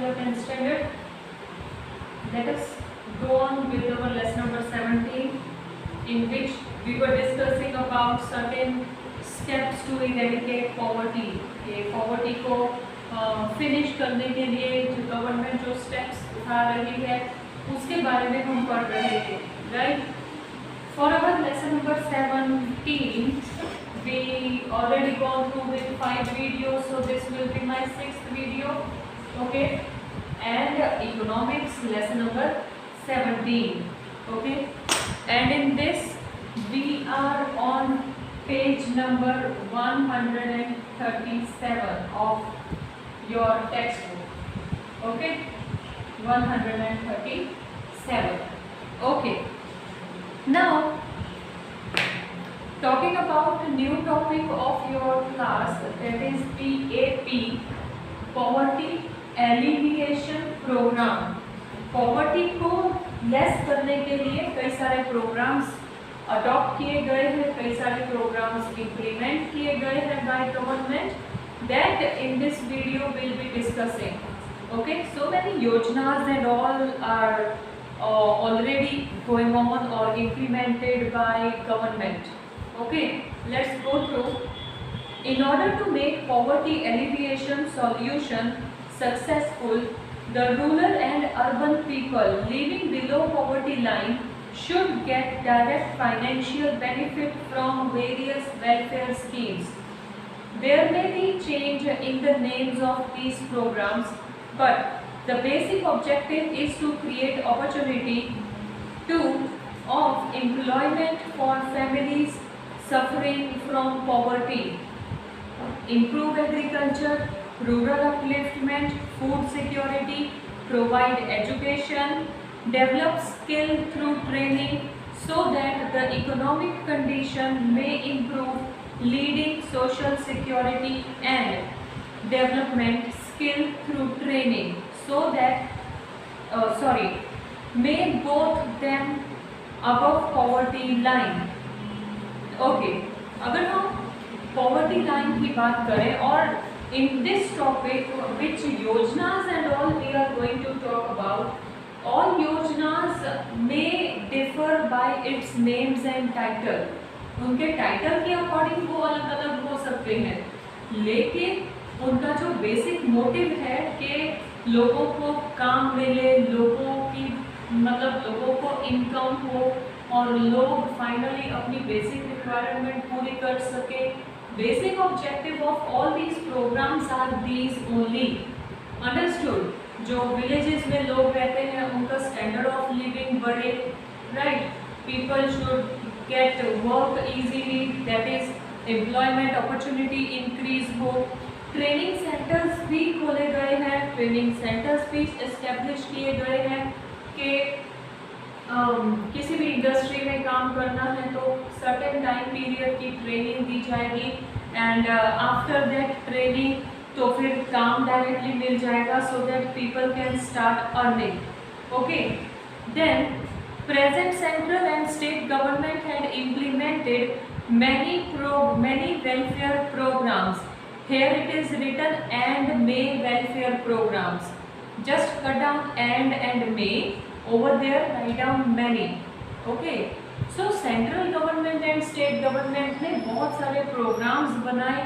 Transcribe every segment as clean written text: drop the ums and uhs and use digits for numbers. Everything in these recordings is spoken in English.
your 10th standard. Let us go on with our lesson number 17, in which we were discussing about certain steps to eradicate poverty. Poverty को finish करने के लिए जो government जो steps उठा रही है उसके बारे में हम पढ़ रहे थे, right? For our lesson number 17 we already gone through with 5 videos, so this will be my 6th video, okay? And economics lesson number 17, okay? And in this we are on page number 137 of your textbook, okay? 137, okay? Now talking about the new topic of your class, that is PAP, poverty alleviation program. Poverty को less करने के लिए कई सारे programmes adopt किए गए हैं, कई सारे प्रोग्राम्स इम्प्लीमेंट किए गए हैं by government. That in this video will be discussing. Okay, so many yojanas and all are already going on or implemented by government. Okay, let's go through. In order to make poverty alleviation solution successful, the rural and urban people living below poverty line should get direct financial benefit from various welfare schemes. There may be change in the names of these programs, but the basic objective is to create opportunity of employment for families suffering from poverty, improve agriculture, rural upliftment, food security, provide education, develop skill through training so that the economic condition may improve, leading social security and development skill through training so that may both them above poverty line. Okay, अगर हम poverty line की बात करें और in this topic which yojanas and all we are going to talk about, all yojanas may differ by its names and title. उनके title के according वो अलग अलग हो सकते हैं, लेकिन उनका जो बेसिक मोटिव है कि लोगों को काम मिले, लोगों को इनकम हो और लोग फाइनली अपनी बेसिक रिक्वायरमेंट पूरी कर सके. Basic objective of all these programmes are these only. Understood? जो विलेजेस में लोग रहते हैं उनका स्टैंडर्ड ऑफ लिविंग बढ़े, right? People should get work easily, that is employment opportunity increase हो. ट्रेनिंग सेंटर्स भी खोले गए हैं, ट्रेनिंग सेंटर्स भी एस्टेब्लिश किए गए हैं कि किसी भी इंडस्ट्री में काम करना है तो सर्टेन टाइम पीरियड की ट्रेनिंग दी जाएगी एंड आफ्टर दैट ट्रेनिंग तो फिर काम डायरेक्टली मिल जाएगा so that people can start earning. Okay, then present central and state government had implemented many welfare programs. Here it is written and may welfare programs. Just cut down and may. Over there write down many. Okay, so central government and state government ने बहुत सारे programs बनाए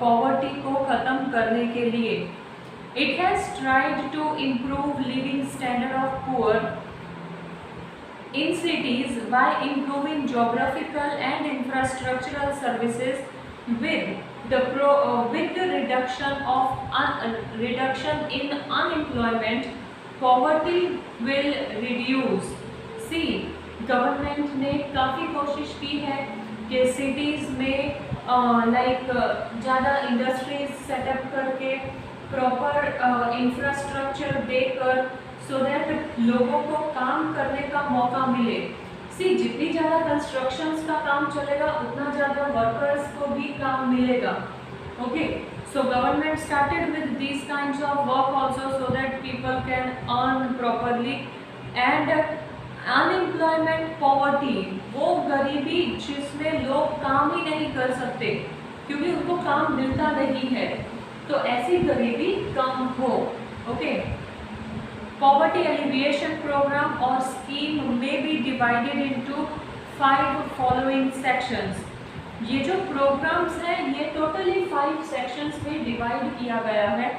poverty को खत्म करने के लिए. It has tried to improve living standard of poor in cities by improving geographical and infrastructural services with the reduction in unemployment. Poverty will reduce. See, government ने काफ़ी कोशिश की है कि सिटीज़ में ज़्यादा इंडस्ट्रीज सेटअप करके प्रॉपर इंफ्रास्ट्रक्चर देकर सो दैट लोगों को काम करने का मौका मिले. सी, जितनी ज़्यादा कंस्ट्रक्शंस का काम चलेगा उतना ज़्यादा वर्कर्स को भी काम मिलेगा. Okay, so government started with these kinds of work also so that people can earn properly. And unemployment poverty, वो गरीबी जिसमें लोग काम ही नहीं कर सकते क्योंकि उनको काम मिलता नहीं है, तो ऐसी गरीबी कम हो. Okay. Poverty alleviation program or scheme may be divided into 5 following sections. ये जो programs हैं ये totally 5 sections में divide किया गया है.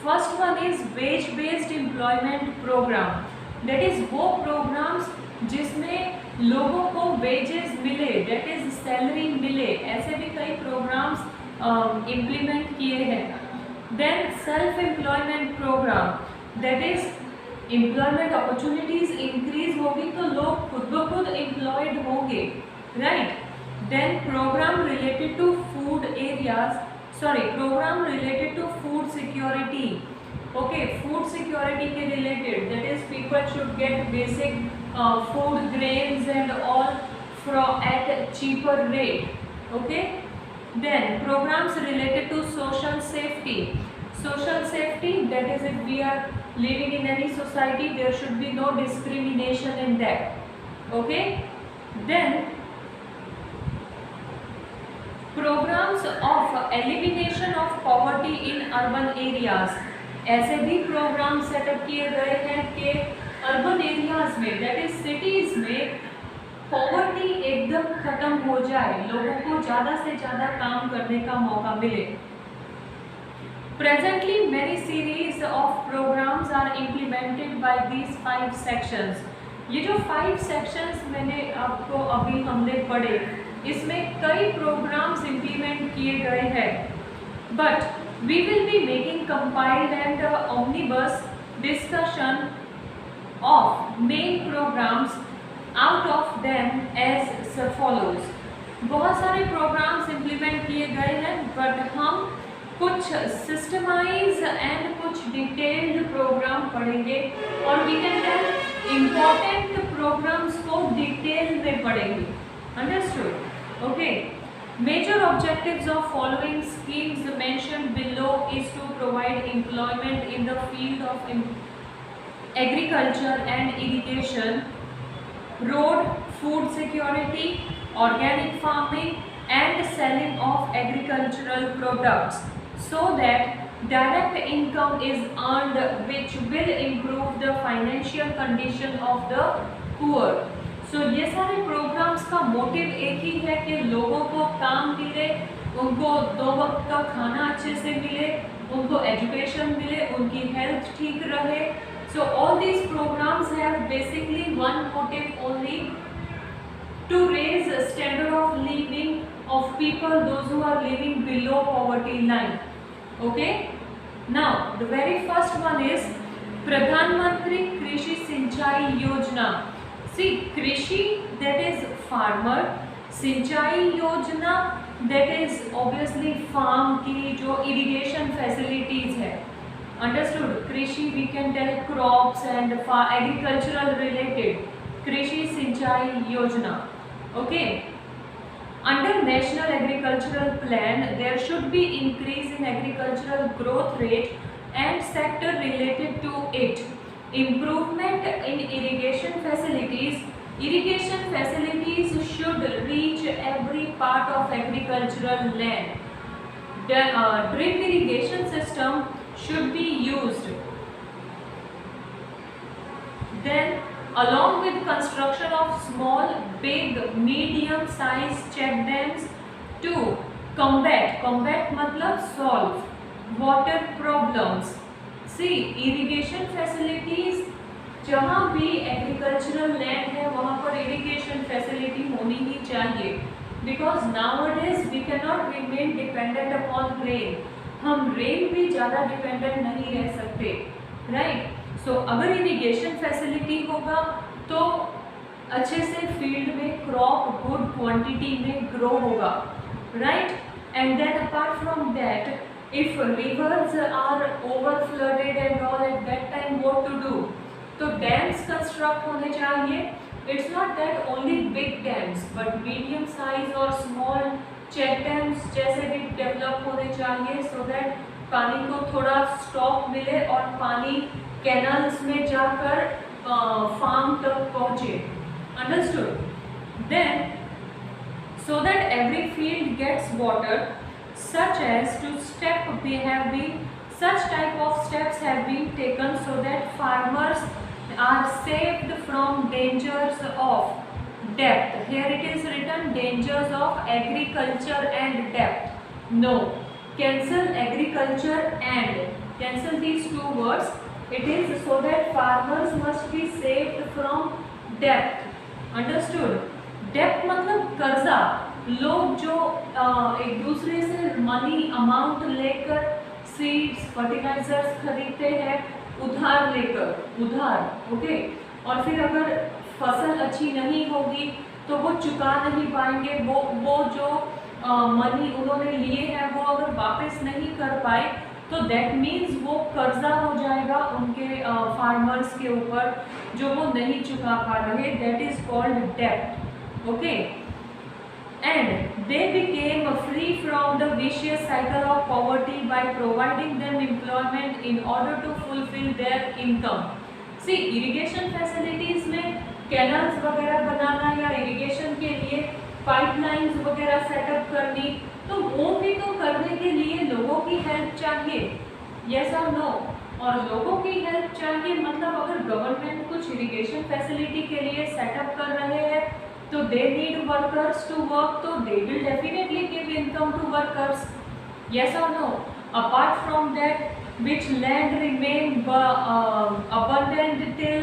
First one is wage based employment program. That is वो programs जिसमें लोगों को wages मिले, that is salary मिले, ऐसे भी कई programs implement किए हैं. Then self employment program, that is employment opportunities increase होगी तो लोग खुद ब खुद एम्प्लॉयड होंगे, right. Then program related to food areas, program related to food security. Okay, food security के related, that is people should get basic food grains and all from at cheaper rate. Okay. Then programs related to social safety. Social safety, that is if we are living in any society, there should be no discrimination in that. Okay. Then programs of elimination of poverty in urban areas. ऐसे भी programme setup किए गए हैं कि urban areas में, that is cities में, poverty एकदम खत्म हो जाए, लोगों को ज़्यादा से ज़्यादा काम करने का मौका मिले. Presently, many series of programs are implemented by these 5 sections. ये जो 5 sections मैंने आपको अभी हमने पढ़े, इसमें कई programs implement किए गए हैं. But we will be making compiled and omnibus discussion of main programs out of them as follows. बहुत सारे programs implement किए गए हैं, but हम कुछ सिस्टमाइज एंड कुछ डिटेल्ड प्रोग्राम पढ़ेंगे और we can tell important programmes को डिटेल में पढ़ेंगे. Understood. Okay. Major objectives of following schemes mentioned below is to provide employment in the field of agriculture and irrigation, road, food security, organic farming and selling of agricultural products, so that direct income is earned which will improve the financial condition of the poor. So ये सारे programs का motive एक ही है कि लोगों को काम मिले, उनको 2 वक्त का खाना अच्छे से मिले, उनको एजुकेशन मिले, उनकी हेल्थ ठीक रहे. So all these programs have basically one motive only, to raise the standard of living of people, those who are living below poverty line. Okay. Now the very first one is Pradhan Mantri Krishi Sinchai Yojana. See, Krishi, that is farmer, Sinchai Yojana, that is obviously farm की जो irrigation facilities है. Understood? Krishi we can tell crops and agricultural related. Krishi Sinchai Yojana. Okay. Under National Agricultural Plan, there should be increase in agricultural growth rate and sector related to it. Improvement in irrigation facilities. Irrigation facilities should reach every part of agricultural land. The drip irrigation system should be used. Then along with construction of small, big, medium size check dams to combat मतलब solve water problems. See, irrigation facilities, जहाँ भी agricultural land है वहाँ पर irrigation facility होनी ही चाहिए, because nowadays we cannot remain dependent upon rain. हम rain भी ज़्यादा dependent नहीं रह सकते, right? So अगर इरिगेशन फैसिलिटी होगा तो अच्छे से फील्ड में क्रॉप गुड क्वांटिटी में ग्रो होगा, right. And then apart from that if rivers are over flooded and all at that time what to do, तो डैम्स कंस्ट्रक्ट होने चाहिए. It's not that only big dams but medium size और small check dams जैसे भी develop होने चाहिए, so that पानी को थोड़ा स्टॉक मिले और पानी कैनल्स में जाकर फार्म तक पहुँचे. Understood. Then so that every field gets water, such as to step have been such type of steps have been taken so that farmers are saved from dangers of debt. Here it is written dangers of agriculture and debt. No, cancel agriculture and cancel these two words. It is so that farmers must be saved from debt. Understood? डेप्ट मतलब कर्जा. लोग जो एक दूसरे से money amount लेकर seeds fertilisers खरीदते हैं उधार लेकर, उधार. ओके. और फिर अगर फसल अच्छी नहीं होगी तो वो चुका नहीं पाएंगे. वो जो मनी उन्होंने लिए हैं वो अगर वापस नहीं कर पाए तो दैट मीन्स वो कर्जा हो जाएगा उनके फार्मर्स के ऊपर जो वो नहीं चुका पा रहे. दैट इज कॉल्ड डेप्ट. Okay, and they became free from the vicious cycle of poverty by providing them employment in order to fulfill their income. See, irrigation facilities में कैनल्स वगैरह बनाना या इरिगेशन के लिए पाइपलाइंस वगैरह सेटअप करनी, तो वो भी तो करने के लिए लोगों की हेल्प चाहिए. यस और नो? और लोगों की हेल्प चाहिए मतलब अगर गवर्नमेंट कुछ इरिगेशन फैसिलिटी के लिए सेटअप कर रहे हैं तो they need workers to work, so they will definitely give income to workers. Yes or no? Apart from that, which land remain abundant till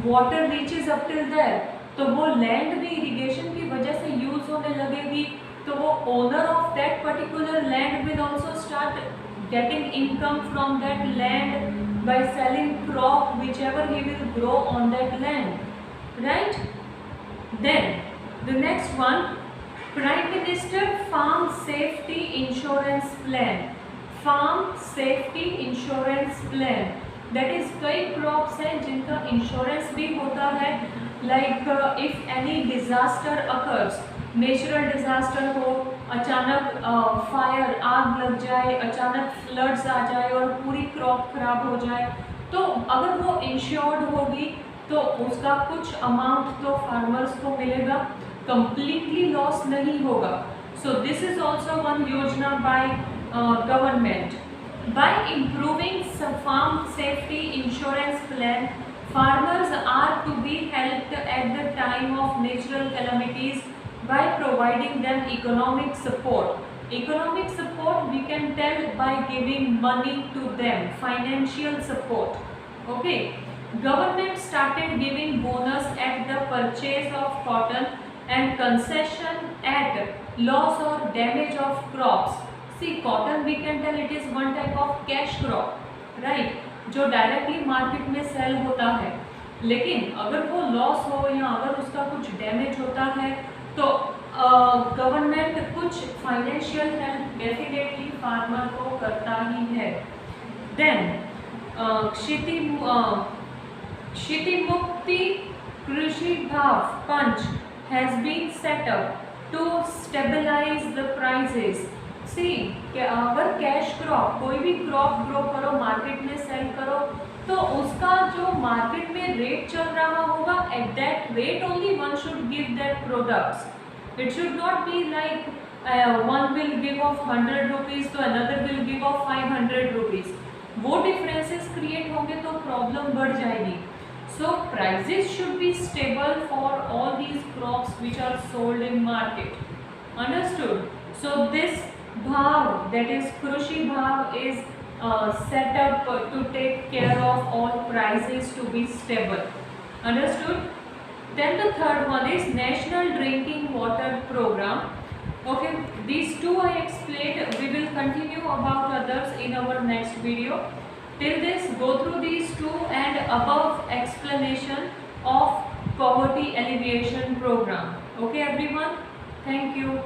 water reaches up till there, तो वो land भी irrigation की वजह से use होने लगेगी, तो वो owner of that particular land will also start getting income from that land by selling crop whichever he will grow on that land, right? Then the next one, Prime Minister Farm Safety Insurance Plan. Farm Safety Insurance Plan. That is कई crops हैं जिनका insurance भी होता है. Like if any disaster occurs, natural disaster हो, अचानक fire आग लग जाए, अचानक फ्लड्स आ जाए और पूरी क्रॉप खराब हो जाए, तो अगर वो इंश्योर्ड होगी तो उसका कुछ अमाउंट तो फार्मर्स को मिलेगा, कंप्लीटली लॉस नहीं होगा. So this is also one yojana by government. By improving farm safety insurance plan, farmers are to be helped at the time of natural calamities by providing them economic support. Economic support we can tell by giving money to them, financial support. Okay. Government started giving bonus at the purchase of cotton and concession at loss or damage of crops. See, cotton we can tell it is one type of cash crop, right? जो directly market में cell होता है, लेकिन अगर वो loss हो या अगर उसका कुछ डैमेज होता है तो गवर्नमेंट कुछ फाइनेंशियल हेल्प डेफिनेटली फार्मर को करता ही है. Then Kshiti Mukti Krishi Bhav Panch has been set up to stabilize the prices. See, अगर कैश क्रॉप कोई भी क्रॉप ग्रो करो, मार्केट में सेल करो, तो उसका जो मार्केट में रेट चल रहा होगा at that rate only one should give that products. It should not be like one will give of 100 rupees तो another will give of 500 rupees. वो डिफरेंसेस क्रिएट होंगे तो प्रॉब्लम बढ़ जाएगी. So prices should be stable for all these crops which are sold in market. Understood? So this bhav, that is Krishi Bhav, is set up to take care of all prices to be stable. Understood? Then the third one is National Drinking Water Program. Okay, these two I explained. We will continue about others in our next video. Till this, go through these two and above explanation of poverty alleviation program. Okay everyone, thank you.